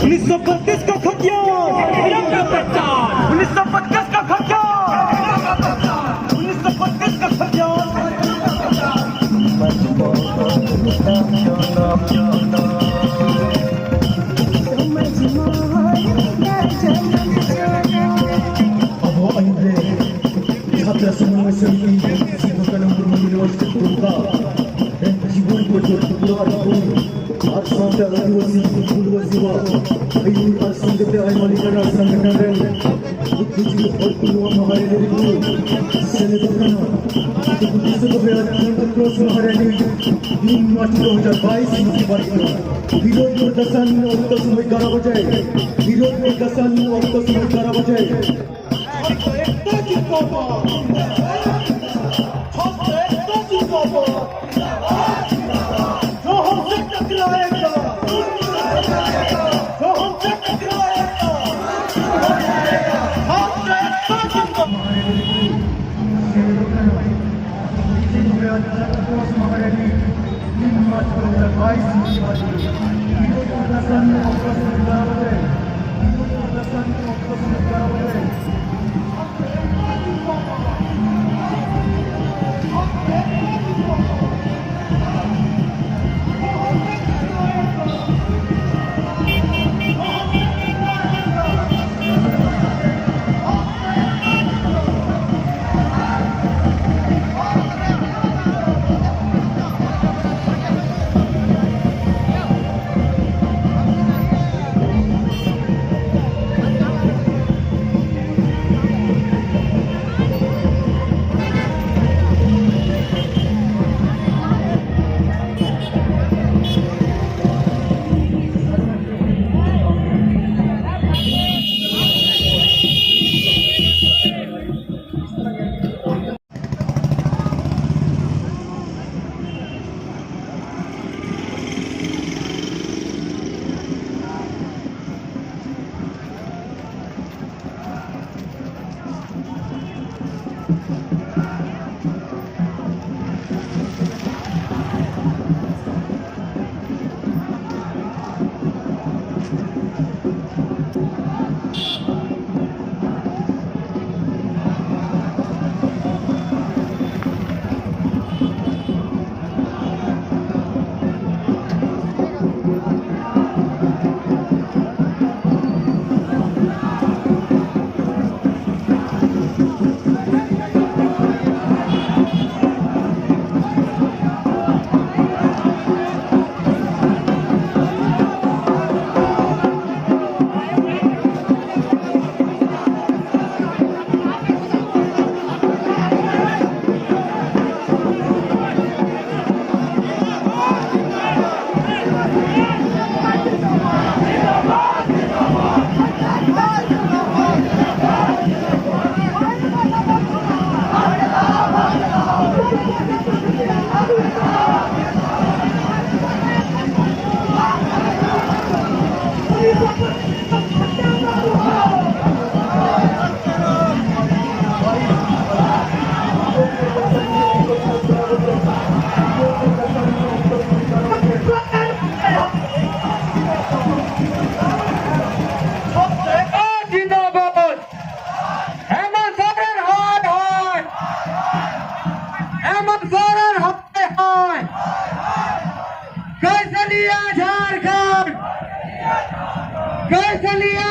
उन्नीस का खतियान 1925 का खतियान 1925 का खतियान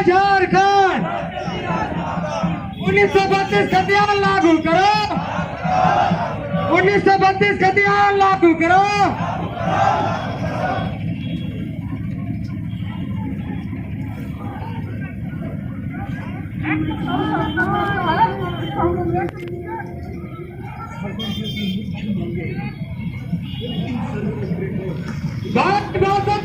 झारखंड 1932 खतियान लागू करो 1932 खतियान लागू करो बात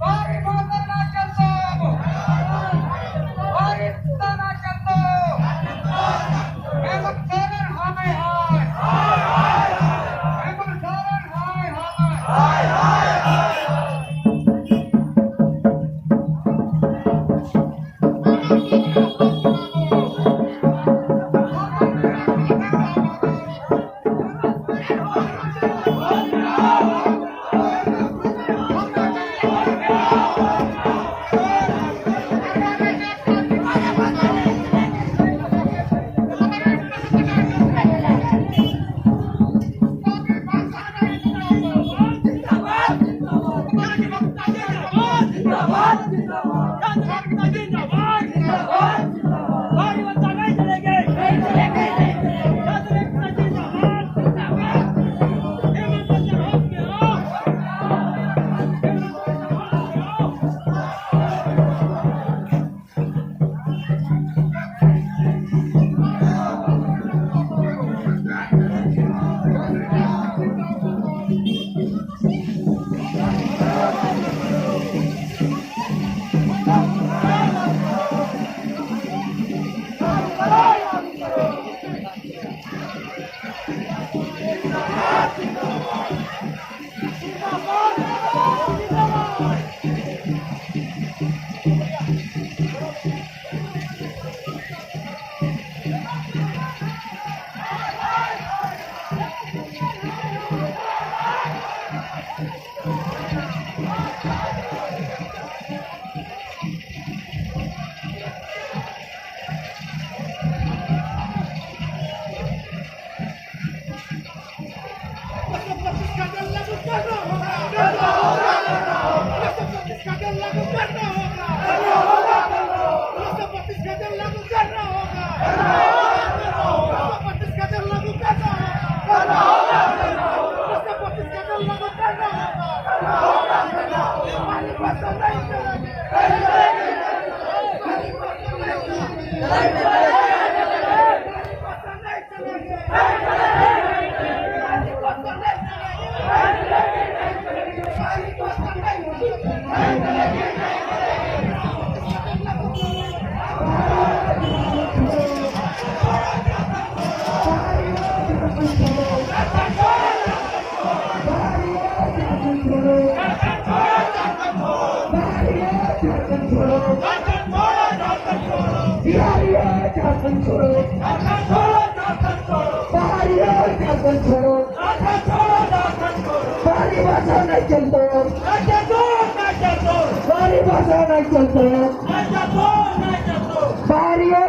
भारी मातम ना करतो भारी चिंता ना करतो हेमंत सोरेन हाय हाय हेमंत सोरेन हाय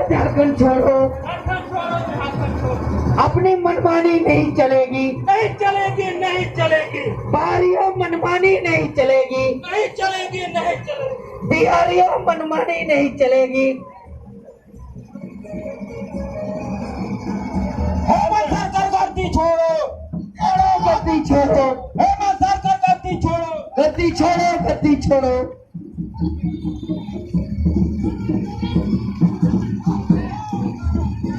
झारखंड छोड़ो, अपनी मनमानी नहीं चलेगी, नहीं चलेगी, नहीं चलेगी, बारियों मनमानी नहीं चलेगी, नहीं चलेगी, नहीं चलेगी, बिहारियों मनमानी नहीं चलेगी। हेमंत सरकार गद्दी छोड़ो, गद्दी छोड़ो, हेमंत सरकार गद्दी छोड़ो, गद्दी छोड़ो, गद्दी छोड़ो।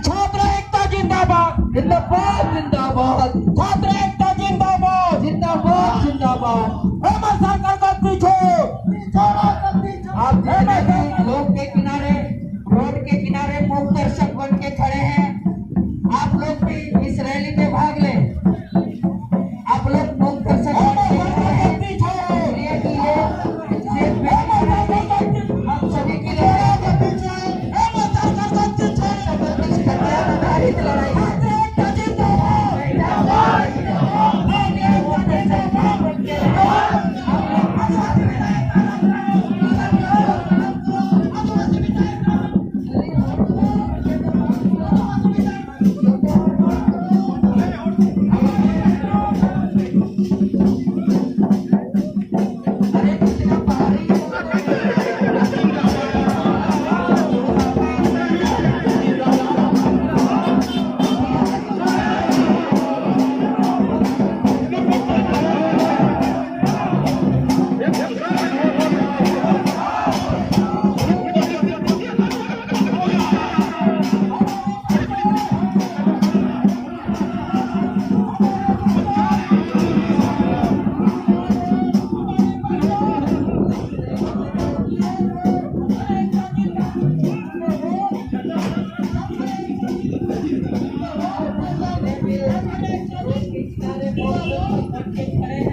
छात्र एकता जिंदाबाद, जिंदाबाद जिंदाबाद, छात्र एकता जिंदाबाद, जिंदाबाद जिंदाबाद। हेमंत सरकार गद्दी छोड़ो, आप जितने भी लोग के किनारे, रोड के किनारे मूक दर्शक बन के खड़े हैं, आप लोग भी इस रैली में भाग लें। आप लोग मूक दर्शक बन के खड़े हैं, इसलिए कि ये स्टेज पे हम सभी के लिए नारी लड़ाई है। बन के खड़े